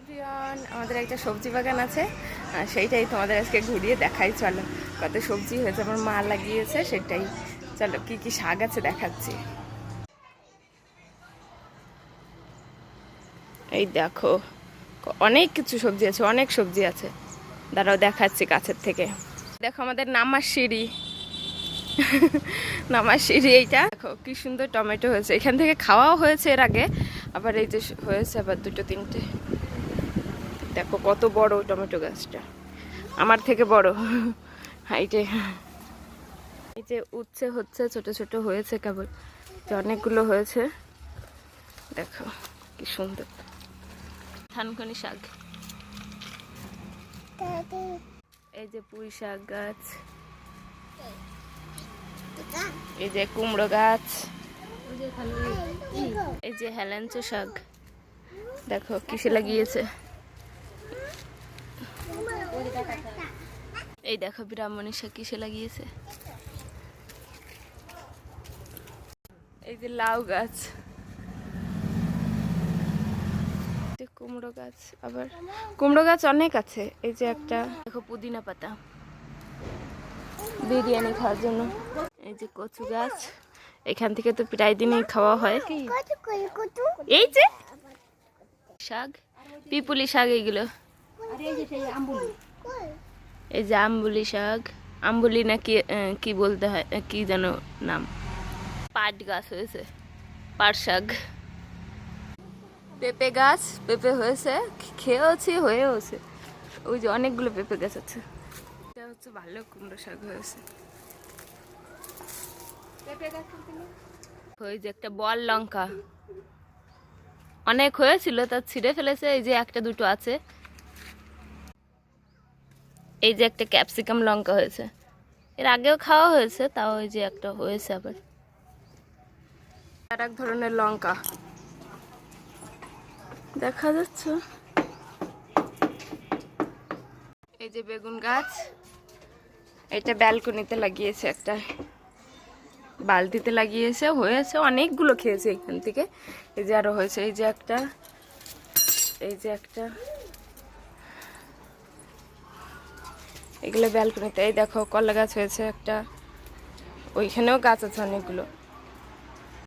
Everyone, আমাদের একটা সবজি বাগান আছে, সেইটাই তোমাদের আজকে ঘুরিয়ে দেখাই। চলো কত সবজি হয়েছে, আমার মা লাগিয়েছে সেটাই। চলো কি কি শাক আছে দেখাচ্ছি। এই দেখো অনেক কিছু সবজি আছে, অনেক সবজি আছে। দাঁড়াও দেখাচ্ছি কাছের থেকে। দেখো আমাদের নামার সিঁড়ি, নামার সিঁড়ি এইটা দেখো কি সুন্দর টমেটো হয়েছে। এখান থেকে খাওয়াও হয়েছে এর আগে, আবার এই যে হয়েছে আবার দুটো তিনটে। দেখো কত বড় টমেটো গাছটা, আমার থেকে বড় হাইটে। এই যে উচ্ছে হচ্ছে, ছোট ছোট হয়েছে কেবল, অনেকগুলো হয়েছে। দেখো কি সুন্দর থানকুনি শাক। এই যে পুঁই শাক গাছ, এই যে কুমড়ো গাছ, এই যে হেলেঞ্চো শাক। দেখো কিসে লাগিয়েছে। এই দেখো ব্রাহ্মণী শাক কিসে লাগিয়েছে। এই যে লাউ গাছ, কুমড়ো গাছ, আবার কুমড়ো গাছ অনেক আছে। এই যে একটা দেখো পুদিনা পাতা বিরিয়ানি খাওয়ার জন্য। এই যে কচু গাছ, এখান থেকে তো প্রায় দিনই খাওয়া হয়। এই যে শাক, পিপুলি শাক, এইগুলো। এই যে আম্বুলি শাক, আম্বুলি না কি কি বলতে হয়, কি যেন নাম। পাট গাছ হয়েছে, পাট শাক। পেঁপে গাছ, পেঁপে হয়েছে, খেয়েওছি হয়েওছে। ওই যে অনেকগুলো পেঁপে গাছ আছে। এটা হচ্ছে ভালো কুমড়ো শাক হয়েছে। ওই যে একটা বল লঙ্কা অনেক হয়েছিল, তা ছিঁড়ে ফেলেছে। এই যে একটা দুটো আছে। এই যে একটা ক্যাপসিকাম লঙ্কা হয়েছে, এর আগেও খাওয়া হয়েছে, তাও ওই যে একটা হয়েছে আবার। আর এক ধরনের লঙ্কা দেখা যাচ্ছে। এই যে বেগুন গাছ, এটা ব্যালকনিতে লাগিয়েছে, একটা বালতিতে লাগিয়েছে, হয়েছে অনেকগুলো, খেয়েছে এখান থেকে। এই যে আরো হয়েছে, এই যে একটা, এই যে একটা, এগুলো ব্যালকনিতে। এই দেখো কলা গাছ হয়েছে একটা, ওইখানেও গাছ আছে অনেকগুলো।